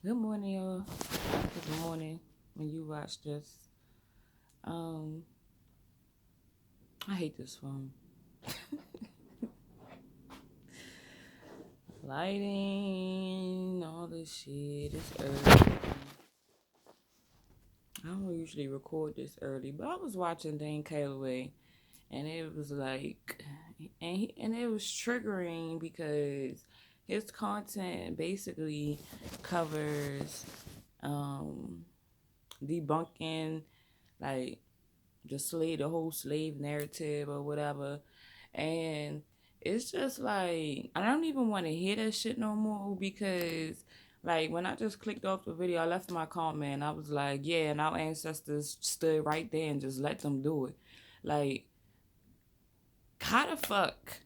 Good morning, y'all. Good morning when you watch this. Um, I hate this phone. Lighting, all this shit. It's early. I don't usually record this early, but I was watching Dane Calloway, and it was like, and it was triggering because his content basically covers um debunking like the whole slave narrative or whatever. And it's just like I don't even want to hear that shit no more because like when I just clicked off the video, I left my comment. I was like, yeah, and our ancestors stood right there and just let them do it. Like, how the fuck?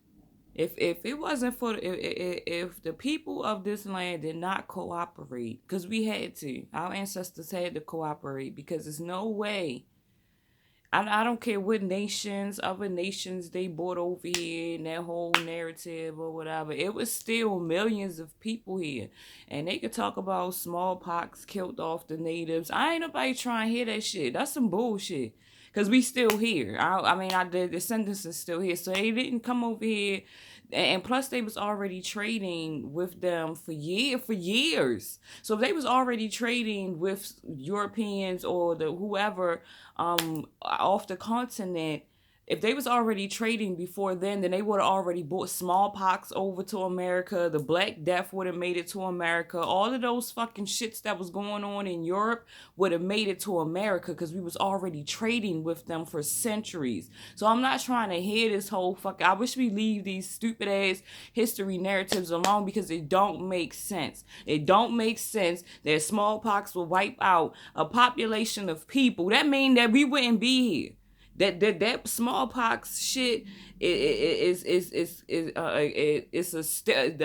If it wasn't for if the people of this land did not cooperate, because we had to, our ancestors had to cooperate because there's no way. I don't care what other nations they brought over here and that whole narrative or whatever. It was still millions of people here. And they could talk about smallpox killed off the natives. I ain't nobody trying to hear that shit. That's some bullshit. Because we still here. The descendants is still here. So they didn't come over here. And plus they was already trading with them for years. So if they was already trading with Europeans or the whoever off the continent, if they was already trading before then they would have already brought smallpox over to America. The Black Death would have made it to America. All of those fucking shits that was going on in Europe would have made it to America because we was already trading with them for centuries. So I'm not trying to hear this whole fuck. I wish we leave these stupid ass history narratives alone because it don't make sense. It don't make sense that smallpox will wipe out a population of people. That mean that we wouldn't be here. That smallpox shit the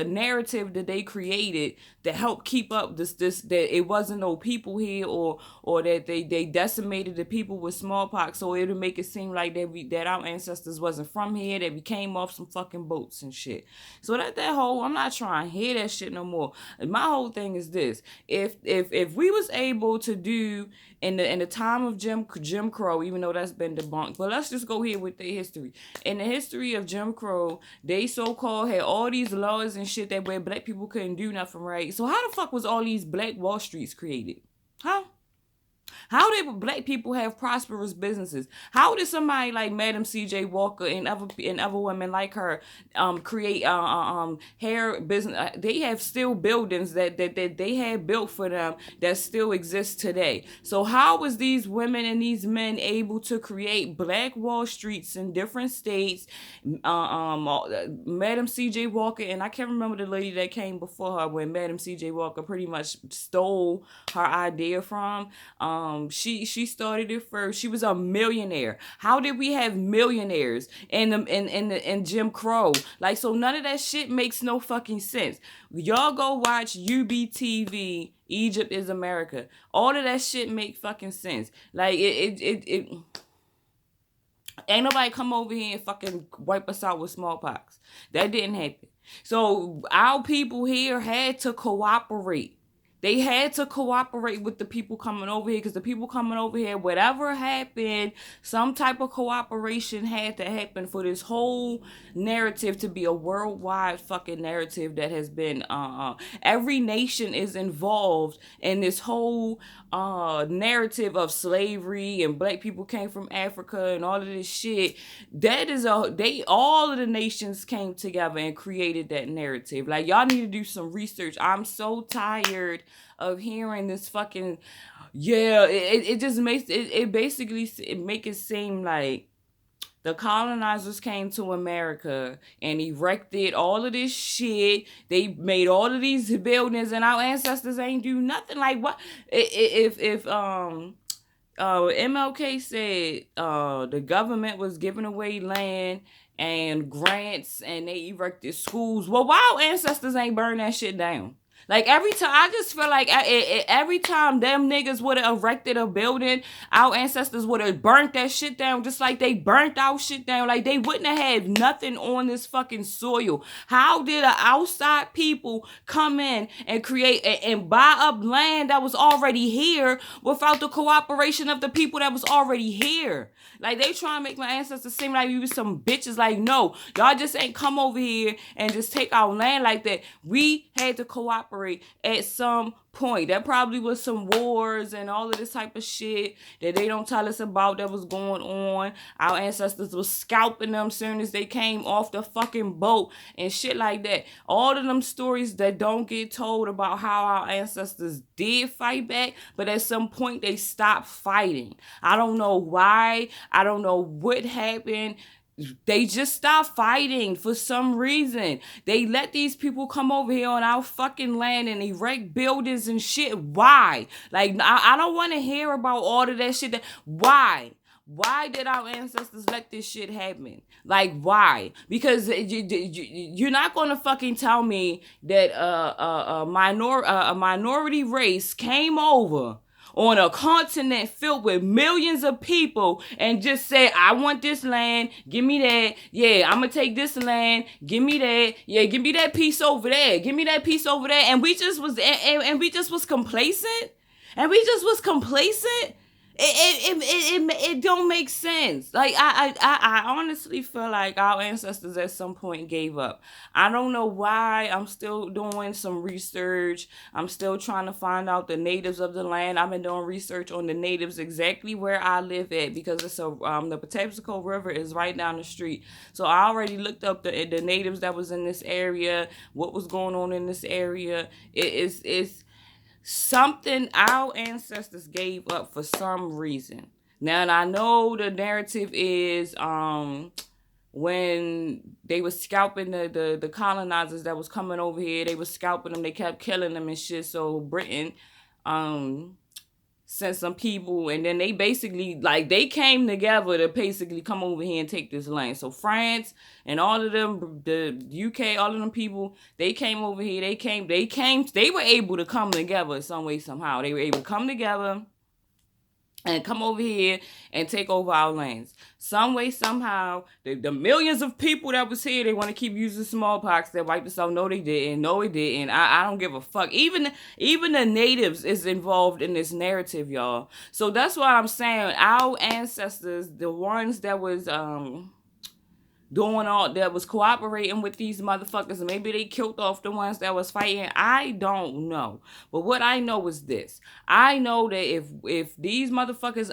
narrative that they created to help keep up this that it wasn't no people here or that they decimated the people with smallpox, so it would make it seem like that our ancestors wasn't from here, that we came off some fucking boats and shit. So that whole, I'm not trying to hear that shit no more. My whole thing is this: if we was able to do in the time of Jim Crow, even though that's been debunked, but let's just go here with the history. In the history of Jim Crow, they so called had all these laws and shit that where black people couldn't do nothing right. So how the fuck was all these Black Wall Streets created? Huh? How did black people have prosperous businesses? How did somebody like Madam C.J. Walker and other women like her create hair business? They have still buildings that they had built for them that still exist today. So how was these women and these men able to create Black Wall Streets in different states? Madam C.J. Walker, and I can't remember the lady that came before her when Madam C.J. Walker pretty much stole her idea from. She started it first. She was a millionaire. How did we have millionaires in Jim Crow? Like, so none of that shit makes no fucking sense. Y'all go watch UBTV. Egypt is America. All of that shit make fucking sense. Like it ain't nobody come over here and fucking wipe us out with smallpox. That didn't happen. So our people here had to cooperate. They had to cooperate with the people coming over here because the people coming over here, whatever happened, some type of cooperation had to happen for this whole narrative to be a worldwide fucking narrative that has been every nation is involved in this whole narrative of slavery and black people came from Africa and all of this shit. That is all of the nations came together and created that narrative. Like, y'all need to do some research. I'm so tired of hearing this fucking it just makes it basically make it seem like the colonizers came to America and erected all of this shit. They made all of these buildings, and our ancestors ain't do nothing. Like, what if MLK said the government was giving away land and grants and they erected schools? Well, why our ancestors ain't burn that shit down? Like every time, I just feel like every time them niggas would have erected a building, our ancestors would have burnt that shit down, just like they burnt our shit down. Like they wouldn't have had nothing on this fucking soil. How did an outside people come in and create and buy up land that was already here without the cooperation of the people that was already here? Like they trying to make my ancestors seem like we was some bitches. Like no, y'all just ain't come over here and just take our land like that. We had to cooperate at some point. There probably was some wars and all of this type of shit that they don't tell us about that was going on. Our ancestors was scalping them soon as they came off the fucking boat and shit like that. All of them stories that don't get told about how our ancestors did fight back, but at some point they stopped fighting. I don't know why. I don't know what happened. They just stopped fighting for some reason. They let these people come over here on our fucking land and erect buildings and shit. Why? Like, I don't want to hear about all of that shit. Why? Why did our ancestors let this shit happen? Like, why? Because you're not going to fucking tell me that a minority race came over on a continent filled with millions of people and just say, I want this land, give me that. Yeah, I'm gonna take this land, give me that. Yeah, give me that piece over there, give me that piece over there. And we just was complacent. And we just was complacent. It don't make sense. Like I honestly feel like our ancestors at some point gave up. I don't know why. I'm still doing some research. I'm still trying to find out the natives of the land. I've been doing research on the natives exactly where I live at because it's the Patapsco River is right down the street. So I already looked up the natives that was in this area, what was going on in this area. It's something our ancestors gave up for some reason. Now, and I know the narrative is when they was scalping the colonizers that was coming over here, they was scalping them, they kept killing them and shit. So Britain sent some people, and then they basically, like, they came together to basically come over here and take this land. So France and all of them, the UK, all of them people, they came over here. They were able to come together some way, somehow. They were able to come together and come over here and take over our lands. Some way, somehow, the millions of people that was here, they want to keep using smallpox that wiped us out. No, they didn't. No, it didn't. I don't give a fuck. Even the natives is involved in this narrative, y'all. So that's what I'm saying. Our ancestors, the ones that was doing all that was cooperating with these motherfuckers, and maybe they killed off the ones that was fighting. I don't know, but what I know is this: I know that if these motherfuckers,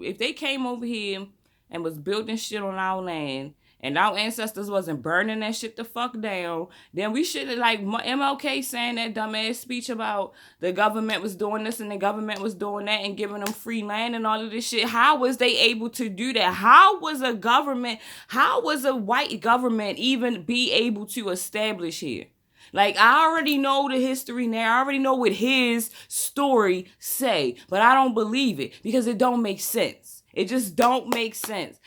if they came over here and was building shit on our land, and our ancestors wasn't burning that shit the fuck down, then we should, like MLK saying that dumbass speech about the government was doing this and the government was doing that and giving them free land and all of this shit. How was they able to do that? How was a white government even be able to establish here? Like, I already know the history now. I already know what his story say, but I don't believe it because it don't make sense. It just don't make sense.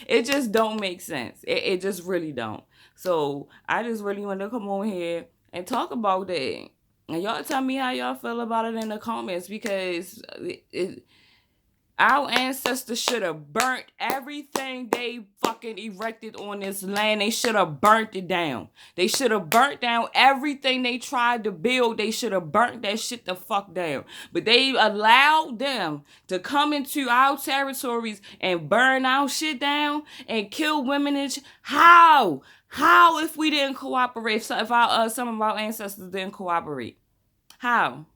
It just don't make sense. It just really don't. So I just really want to come on here and talk about that. And y'all tell me how y'all feel about it in the comments, because our ancestors should have burnt everything they fucking erected on this land. They should have burnt it down. They should have burnt down everything they tried to build. They should have burnt that shit the fuck down. But they allowed them to come into our territories and burn our shit down and kill women and shit. How? How if we didn't cooperate? If some of our ancestors didn't cooperate? How?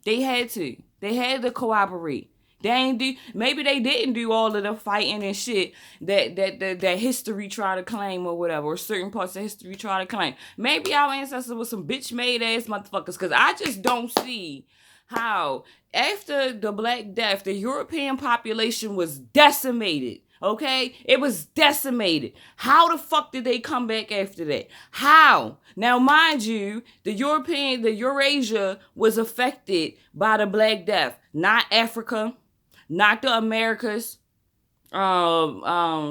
They had to. They had to cooperate. Maybe they didn't do all of the fighting and shit that history try to claim or whatever, or certain parts of history try to claim. Maybe our ancestors were some bitch made ass motherfuckers, because I just don't see how after the Black Death, the European population was decimated. Okay? It was decimated. How the fuck did they come back after that? How? Now, mind you, the Eurasia was affected by the Black Death, not Africa, not the Americas, not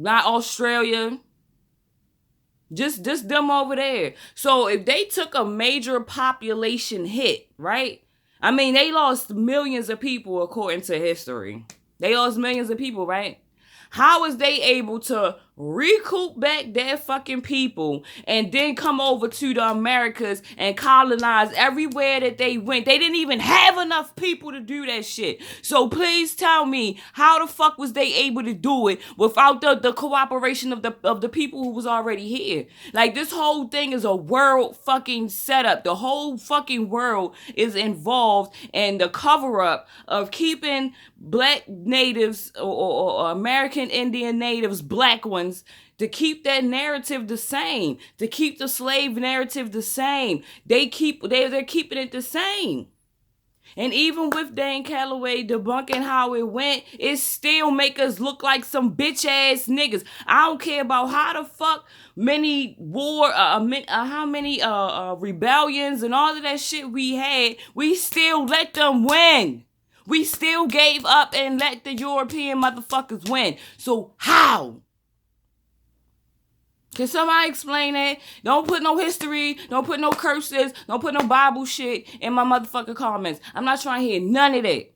Australia, Just them over there. So if they took a major population hit, right? I mean, they lost millions of people according to history. They lost millions of people, right? How is they able to recoup back their fucking people and then come over to the Americas and colonize everywhere that they went? They didn't even have enough people to do that shit. So please tell me, how the fuck was they able to do it without the cooperation of the people who was already here? Like, this whole thing is a world fucking setup. The whole fucking world is involved in the cover up of keeping black natives or American Indian natives, black ones, to keep that narrative the same, to keep the slave narrative the same. They're keeping it the same. And even with Dan Calloway debunking how it went, it still make us look like some bitch ass niggas. I don't care about how the fuck many how many rebellions and all of that shit we had. We still let them win. We still gave up and let the European motherfuckers win. So how? Can somebody explain that? Don't put no history, don't put no curses, don't put no Bible shit in my motherfucking comments. I'm not trying to hear none of that.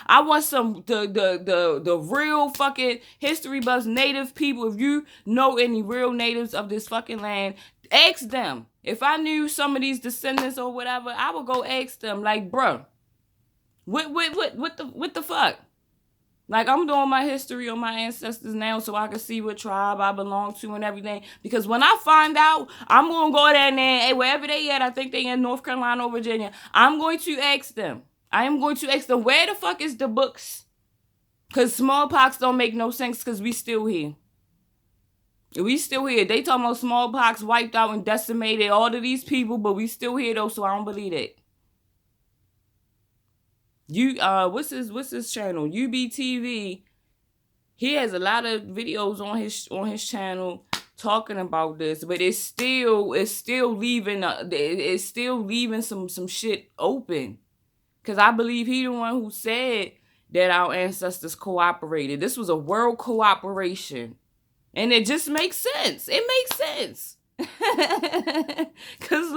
I want some the real fucking history buffs, native people. If you know any real natives of this fucking land, ask them. If I knew some of these descendants or whatever, I would go ask them, like, bruh, what the fuck? Like, I'm doing my history on my ancestors now so I can see what tribe I belong to and everything. Because when I find out, I'm going to go down there, hey, wherever they at, I think they in North Carolina or Virginia, I'm going to ask them. I am going to ask them, where the fuck is the books? Because smallpox don't make no sense because we still here. We still here. They talking about smallpox wiped out and decimated all of these people, but we still here though, so I don't believe it. What's his channel? UBTV. He has a lot of videos on his channel talking about this, but it's still leaving some shit open. Cause I believe he the one who said that our ancestors cooperated. This was a world cooperation, and it just makes sense. It makes sense. Cause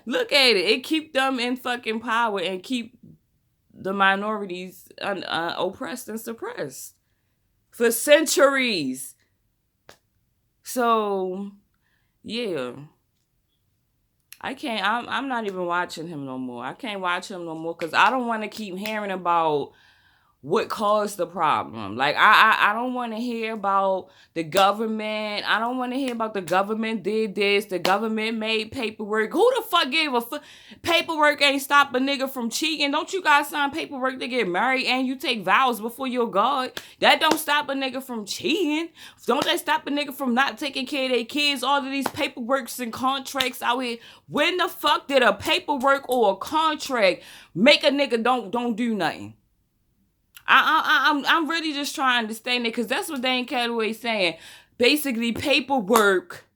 look at it. It keep them in fucking power and keep the minorities oppressed and suppressed for centuries. So, yeah. I'm not even watching him no more. I can't watch him no more because I don't want to keep hearing about what caused the problem. Like, I don't want to hear about the government. I don't want to hear about the government did this. The government made paperwork. Who the fuck gave a fuck? Paperwork ain't stop a nigga from cheating. Don't you guys sign paperwork to get married and you take vows before your God? That don't stop a nigga from cheating. Don't that stop a nigga from not taking care of their kids? All of these paperworks and contracts out here. When the fuck did a paperwork or a contract make a nigga don't do nothing? I'm really just trying to understand it because that's what Dan Calloway's saying. Basically, paperwork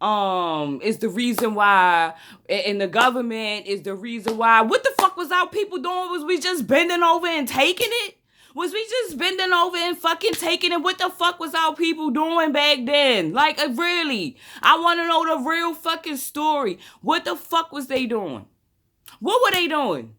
is the reason why, and the government is the reason why. What the fuck was our people doing? Was we just bending over and taking it? Was we just bending over and fucking taking it? What the fuck was our people doing back then? Like, really? I want to know the real fucking story. What the fuck was they doing? What were they doing?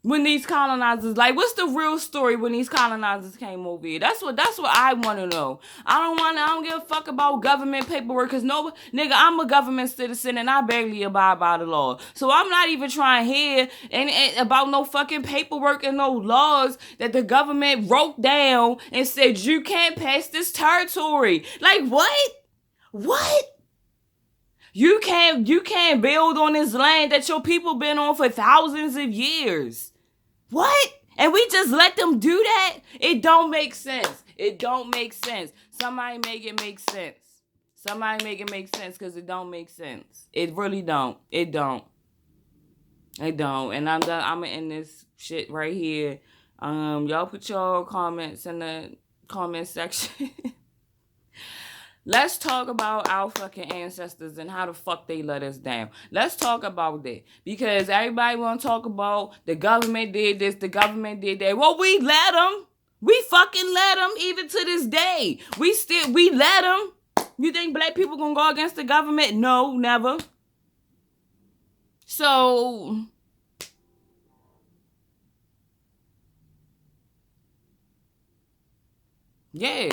When these colonizers, like, what's the real story when these colonizers came over here? That's what I want to know. I don't give a fuck about government paperwork, because no, nigga, I'm a government citizen and I barely abide by the law. So I'm not even trying to hear about no fucking paperwork and no laws that the government wrote down and said you can't pass this territory. Like, what? What? You can't build on this land that your people been on for thousands of years. What? And we just let them do that? It don't make sense. It don't make sense. Somebody make it make sense. Somebody make it make sense because it don't make sense. It really don't. It don't. It don't. And I'm done. I'm in this shit right here. Y'all put your comments in the comment section. Let's talk about our fucking ancestors and how the fuck they let us down. Let's talk about that. Because everybody want to talk about the government did this, the government did that. Well, we let them. We fucking let them even to this day. We let them. You think black people gonna go against the government? No, never. So, yeah.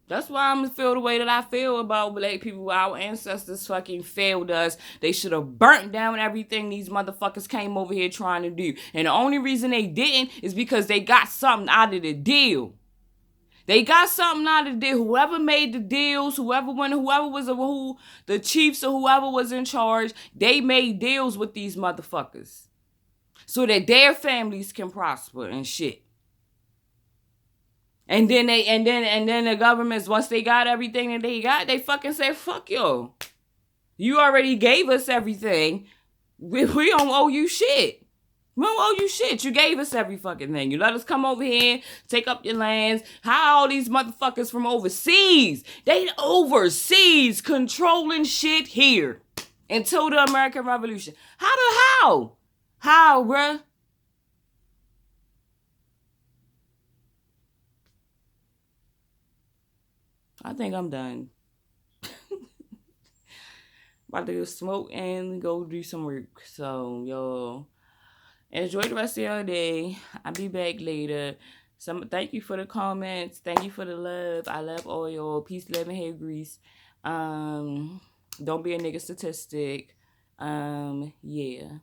That's why I'm gonna feel the way that I feel about black people. Our ancestors fucking failed us. They should have burnt down everything these motherfuckers came over here trying to do. And the only reason they didn't is because they got something out of the deal. They got something out of the deal. Whoever made the deals, whoever was the chiefs or whoever was in charge, they made deals with these motherfuckers so that their families can prosper and shit. And then the governments, once they got everything that they got, they fucking said, fuck yo. You already gave us everything. We don't owe you shit. We don't owe you shit. You gave us every fucking thing. You let us come over here, take up your lands. How all these motherfuckers from overseas? They overseas controlling shit here until the American Revolution. How? How, bruh? I think I'm done. About to go smoke and go do some work. So, yo, enjoy the rest of your day. I'll be back later. Thank you for the comments. Thank you for the love. I love all y'all. Peace, love, and hair grease. Don't be a nigga statistic. Yeah.